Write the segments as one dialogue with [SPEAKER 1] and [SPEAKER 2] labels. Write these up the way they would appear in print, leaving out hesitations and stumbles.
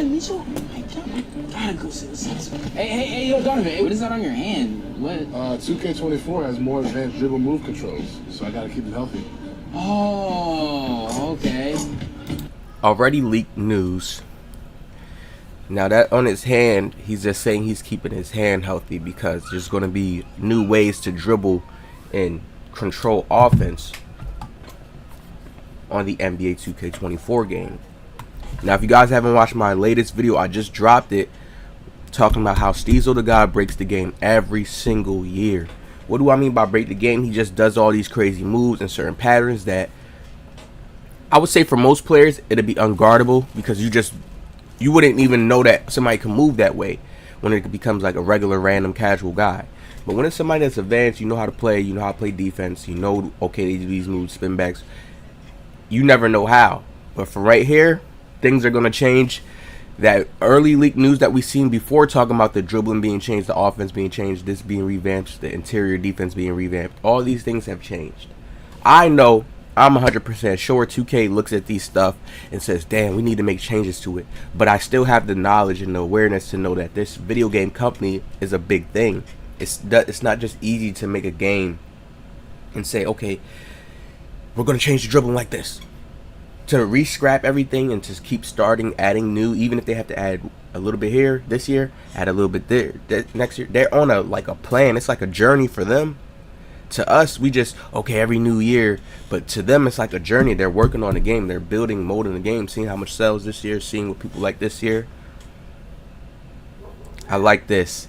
[SPEAKER 1] man, me too. Gotta go see what's up. Hey, yo, Donovan, what is that on your hand? What?
[SPEAKER 2] 2K24 has more advanced dribble move controls, so I gotta keep it healthy.
[SPEAKER 1] Oh, okay.
[SPEAKER 3] Already leaked news. Now that on his hand, he's just saying he's keeping his hand healthy because there's going to be new ways to dribble and control offense on the NBA 2K24 game. Now, if you guys haven't watched my latest video, I just dropped it talking about how Steezo the God breaks the game every single year. What do I mean by break the game? He just does all these crazy moves and certain patterns that I would say for most players it'd be unguardable because you wouldn't even know that somebody can move that way when it becomes like a regular random casual guy. But when it's somebody that's advanced, you know how to play, you know how to play defense, you know, okay, they do these moves, spin backs, you never know how. But from right here, things are going to change. That early leak news that we seen before talking about the dribbling being changed, the offense being changed, this being revamped, the interior defense being revamped, all these things have changed. I know, I'm 100% sure 2K looks at these stuff and says, damn, we need to make changes to it. But I still have the knowledge and the awareness to know that this video game company is a big thing. It's not just easy to make a game and say, okay, we're going to change the dribbling like this. To re-scrap everything and just keep starting, adding new, even if they have to add a little bit here this year, add a little bit there next year. They're on a plan. It's like a journey for them. To us, we just, okay, every new year, but to them it's like a journey. They're working on the game, they're building, molding the game, seeing how much sells this year, seeing what people like this year. I like this.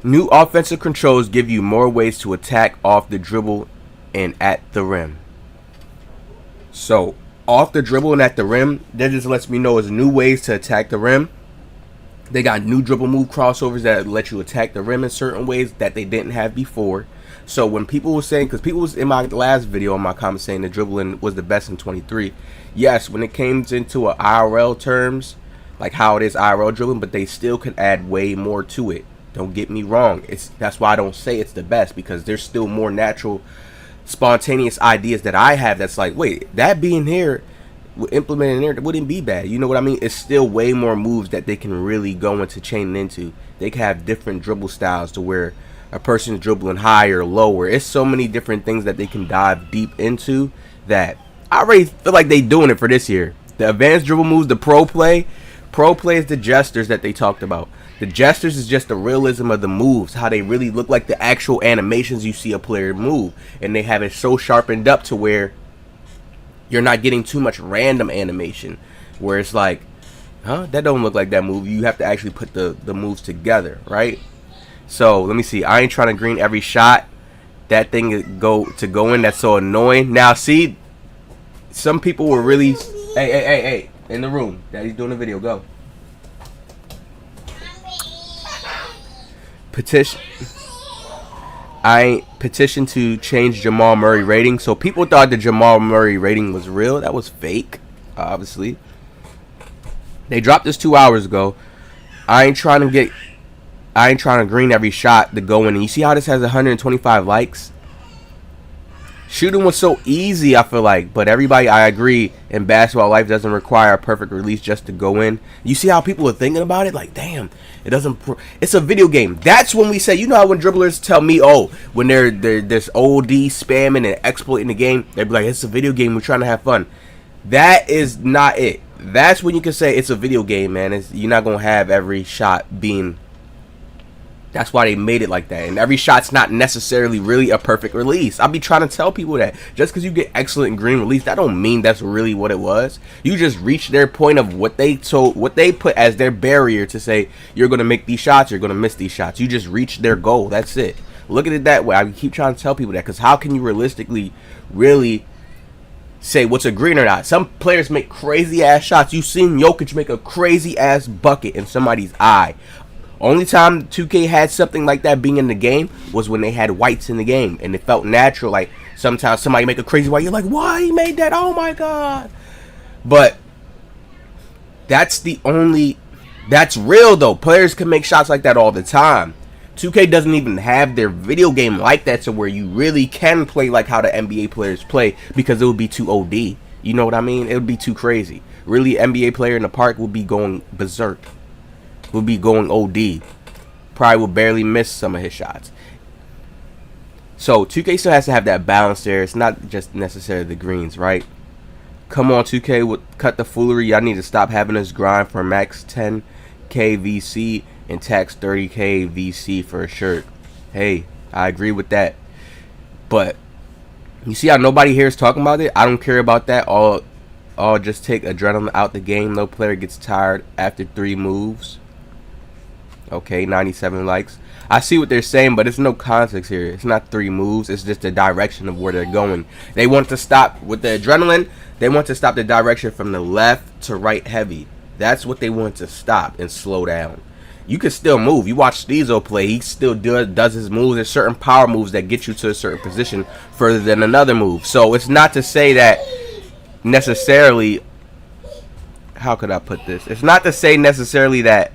[SPEAKER 3] New offensive controls give you more ways to attack off the dribble and at the rim. So off the dribble and at the rim, that just lets me know there's new ways to attack the rim. They got new dribble move crossovers that let you attack the rim in certain ways that they didn't have before. So when people were saying, because people was in my last video on my comment saying the dribbling was the best in 23, yes, when it came into a IRL terms, like how it is IRL dribbling, but they still could add way more to it. Don't get me wrong. That's why I don't say it's the best, because there's still more natural, spontaneous ideas that I have that's like, wait, that being here, implementing there, wouldn't be bad. You know what I mean? It's still way more moves that they can really go into chaining into. They can have different dribble styles to where a person's dribbling higher, lower. It's so many different things that they can dive deep into that I already feel like they doing it for this year. The advanced dribble moves, the pro play is the gestures that they talked about. The gestures is just the realism of the moves, how they really look like the actual animations you see a player move, and they have it so sharpened up to where you're not getting too much random animation where it's like, huh, that don't look like that move. You have to actually put the moves together, right? So let me see. I ain't trying to green every shot. That thing go in. That's so annoying. Now see, some people were really, hey, in the room. Daddy's doing a video. Go. Petition to change Jamal Murray rating. So people thought the Jamal Murray rating was real. That was fake, obviously. They dropped this 2 hours ago. I ain't trying to green every shot to go in. And you see how this has 125 likes? Shooting was so easy, I feel like. But everybody, I agree, in basketball, life doesn't require a perfect release just to go in. You see how people are thinking about it? Like, damn, it's a video game. That's when we say, you know how when dribblers tell me, oh, when they're this OD spamming and exploiting the game, they'd be like, it's a video game, we're trying to have fun. That is not it. That's when you can say it's a video game, man. You're not going to have every shot being... That's why they made it like that. And every shot's not necessarily really a perfect release. I'll be trying to tell people that. Just because you get excellent green release, that don't mean that's really what it was. You just reach their point of what they put as their barrier to say, you're going to make these shots, you're going to miss these shots. You just reach their goal. That's it. Look at it that way. I keep trying to tell people that, because how can you realistically really say what's a green or not? Some players make crazy ass shots. You've seen Jokic make a crazy ass bucket in somebody's eye. Only time 2K had something like that being in the game was when they had whites in the game, and it felt natural. Like sometimes somebody make a crazy white, you're like, why he made that? Oh my god. But that's real though. Players can make shots like that all the time. 2K doesn't even have their video game like that to where you really can play like how the NBA players play, because it would be too OD. You know what I mean? It would be too crazy. really NBA player in the park would be going berserk. Would be going OD. Probably would barely miss some of his shots. So 2K still has to have that balance there. It's not just necessarily the greens, right? Come on, 2K, cut the foolery. Y'all need to stop having us grind for max 10K VC and tax 30K VC for a shirt. Hey, I agree with that. But you see how nobody here is talking about it? I don't care about that. All just take adrenaline out the game. No player gets tired after 3 moves. Okay, 97 likes. I see what they're saying, but it's no context here. It's not 3 moves. It's just the direction of where they're going. They want to stop with the adrenaline. They want to stop the direction from the left to right heavy. That's what they want to stop and slow down. You can still move. You watch Steezo play. He still does his moves. There's certain power moves that get you to a certain position further than another move. So it's not to say that necessarily... How could I put this? It's not to say necessarily that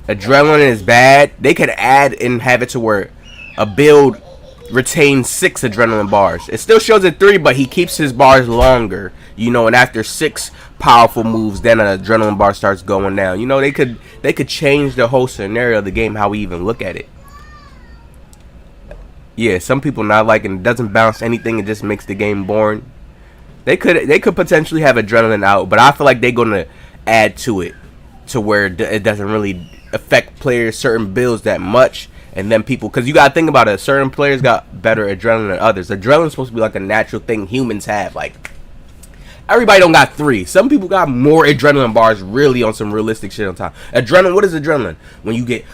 [SPEAKER 3] adrenaline is bad. They could add and have it to where a build retains 6 adrenaline bars. It still shows it 3, but he keeps his bars longer, you know, and after 6 powerful moves, then an adrenaline bar starts going down. You know, they could change the whole scenario of the game, how we even look at it. Yeah, some people not liking it. Doesn't bounce anything. It just makes the game boring. They could potentially have adrenaline out, but I feel like they're gonna add to it to where it doesn't really affect players' certain builds that much. And then people, because you got to think about it, certain players got better adrenaline than others. Adrenaline's supposed to be like a natural thing humans have. Like, everybody don't got 3. Some people got more adrenaline bars really on some realistic shit on time. Adrenaline, what is adrenaline? When you get,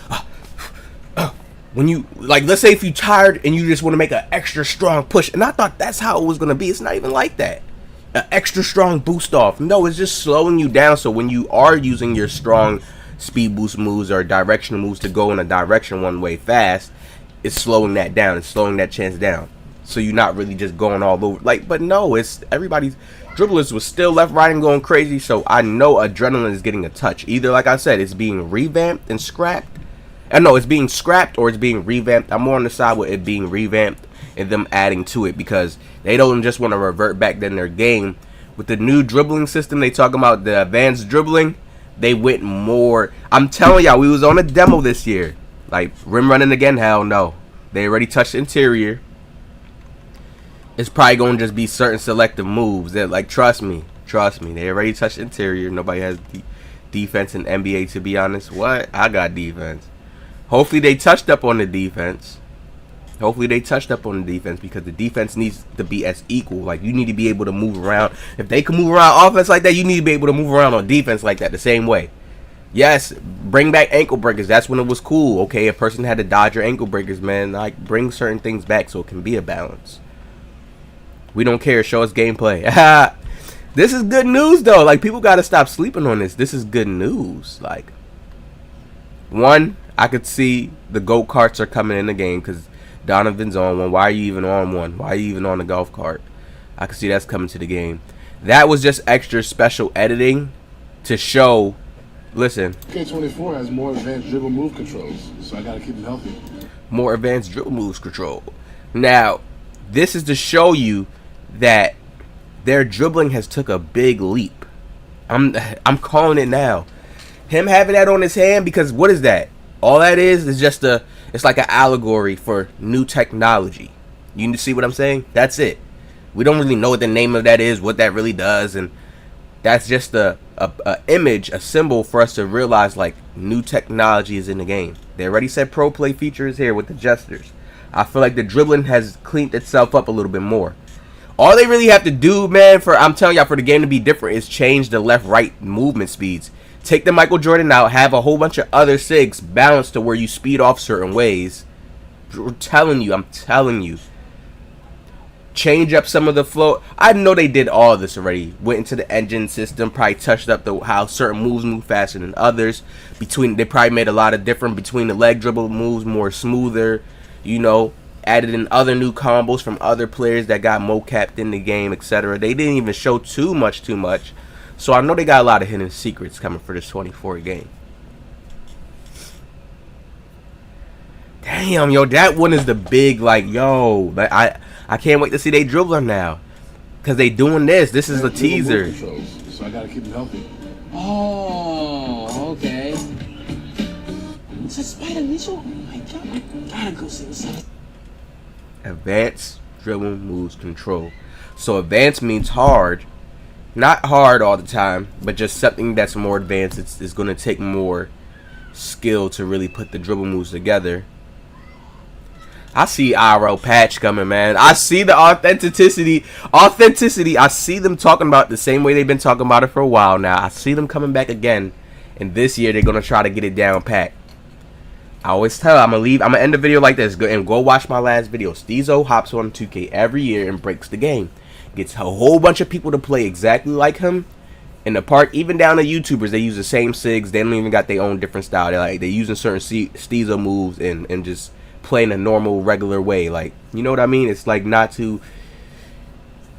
[SPEAKER 3] when you, like, let's say if you're tired and you just want to make an extra strong push. And I thought that's how it was going to be. It's not even like that. An extra strong boost off. No, it's just slowing you down. So when you are using your strong speed boost moves or directional moves to go in a direction one way fast, it's slowing that down. It's slowing that chance down. So you're not really just going all over. Like, but no, it's everybody's dribblers was still left, right, and going crazy. So I know adrenaline is getting a touch. Either, like I said, it's being revamped and scrapped. And no, it's being scrapped or it's being revamped. I'm more on the side with it being revamped and them adding to it, because they don't just want to revert back in their game. With the new dribbling system, they talk about the advanced dribbling. They went more. I'm telling y'all, we was on a demo this year. Like, rim running again? Hell no. They already touched the interior. It's probably going to just be certain selective moves. That, like, trust me. They already touched the interior. Nobody has defense in NBA, to be honest. What? I got defense. Hopefully they touched up on the defense. Because the defense needs to be as equal. Like, you need to be able to move around. If they can move around offense like that, you need to be able to move around on defense like that the same way. Yes, bring back ankle breakers. That's when it was cool. Okay, a person had to dodge your ankle breakers, man. Like, bring certain things back so it can be a balance. We don't care. Show us gameplay. This is good news, though. Like, people got to stop sleeping on this. This is good news. Like, one, I could see the go-karts are coming in the game because Donovan's on one. Why are you even on one? Why are you even on the golf cart? I can see that's coming to the game. That was just extra special editing to show. Listen.
[SPEAKER 2] 2K24 has more advanced dribble move controls, so I gotta keep them healthy.
[SPEAKER 3] More advanced dribble moves control. Now, this is to show you that their dribbling has took a big leap. I'm calling it now. Him having that on his hand, because what is that? All that is just it's like an allegory for new technology. You see what I'm saying? That's it. We don't really know what the name of that is, what that really does, and that's just a image, a symbol for us to realize, like, new technology is in the game. They already said pro play features here with the gestures. I feel like the dribbling has cleaned itself up a little bit more. All they really have to do, man, I'm telling y'all, for the game to be different, is change the left-right movement speeds. Take the Michael Jordan out, have a whole bunch of other SIGs balanced to where you speed off certain ways. I'm telling you. Change up some of the flow. I know they did all of this already. Went into the engine system, probably touched up how certain moves move faster than others. They probably made a lot of different between the leg dribble moves, more smoother, you know. Added in other new combos from other players that got mocapped in the game, etc. They didn't even show too much. So I know they got a lot of hidden secrets coming for this 24 game. Damn, yo, that one is the big, like, yo, like, I can't wait to see they dribbler now, cause they doing this. This is a teaser.
[SPEAKER 2] So so I gotta keep him healthy.
[SPEAKER 1] Oh, okay. It's a spider visual. Oh my god. I gotta go see what's up.
[SPEAKER 3] Advanced dribble moves control. So advanced means hard. Not hard all the time, but just something that's more advanced. It's going to take more skill to really put the dribble moves together. I see IRL patch coming, man. I see the authenticity. I see them talking about it the same way they've been talking about it for a while now. I see them coming back again, and this year they're going to try to get it down pat. I always tell I'm gonna end the video like this. Go watch my last video. Steezo hops on 2K every year and breaks the game. Gets a whole bunch of people to play exactly like him in the park. Even down to YouTubers, they use the same SIGs. They don't even got their own different style. They're using certain Steezo moves and just playing a normal, regular way. Like, you know what I mean? It's like not too.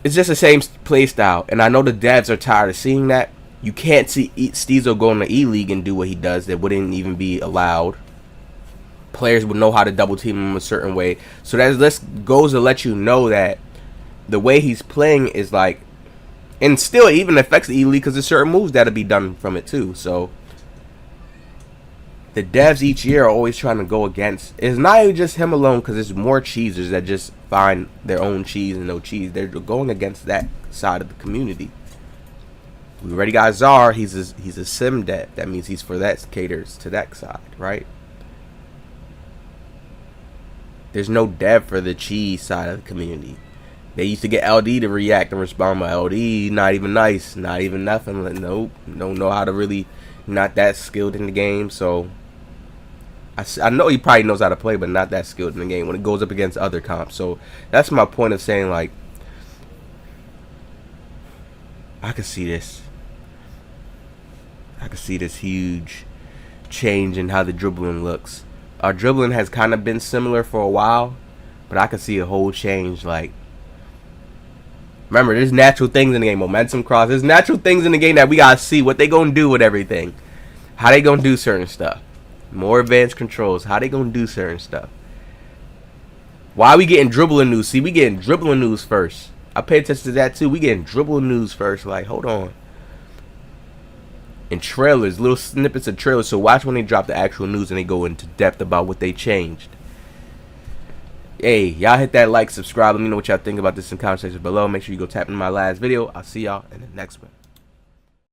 [SPEAKER 3] It's just the same play style. And I know the devs are tired of seeing that. You can't see Steezo go in the E League and do what he does. That wouldn't even be allowed. Players would know how to double team him a certain way. So that goes to let you know that the way he's playing is like, and still even affects the E League because there's certain moves that'll be done from it too. So the devs each year are always trying to go against. It's not even just him alone because there's more cheesers that just find their own cheese and no cheese. They're going against that side of the community. We already got Czar. He's a sim dev. That means he's for that, caters to that side, right? There's no dev for the cheese side of the community. They used to get LD to react and respond, but LD not even nice, not even nothing. Like, nope, don't know how to really, not that skilled in the game. So I know he probably knows how to play, but not that skilled in the game when it goes up against other comps. So that's my point of saying, like, I could see this. I could see this huge change in how the dribbling looks. Our dribbling has kind of been similar for a while, but I could see a whole change. Like, remember, there's natural things in the game. Momentum cross. There's natural things in the game that we gotta see what they gonna do with everything. How they gonna do certain stuff. More advanced controls. How they gonna do certain stuff. Why we getting dribbling news? See, we getting dribbling news first. I pay attention to that too. We getting dribbling news first. Like, hold on. And trailers, little snippets of trailers. So watch when they drop the actual news and they go into depth about what they changed. Hey, y'all hit that like, subscribe. Let me know what y'all think about this in the comment section below. Make sure you go tap in my last video. I'll see y'all in the next one.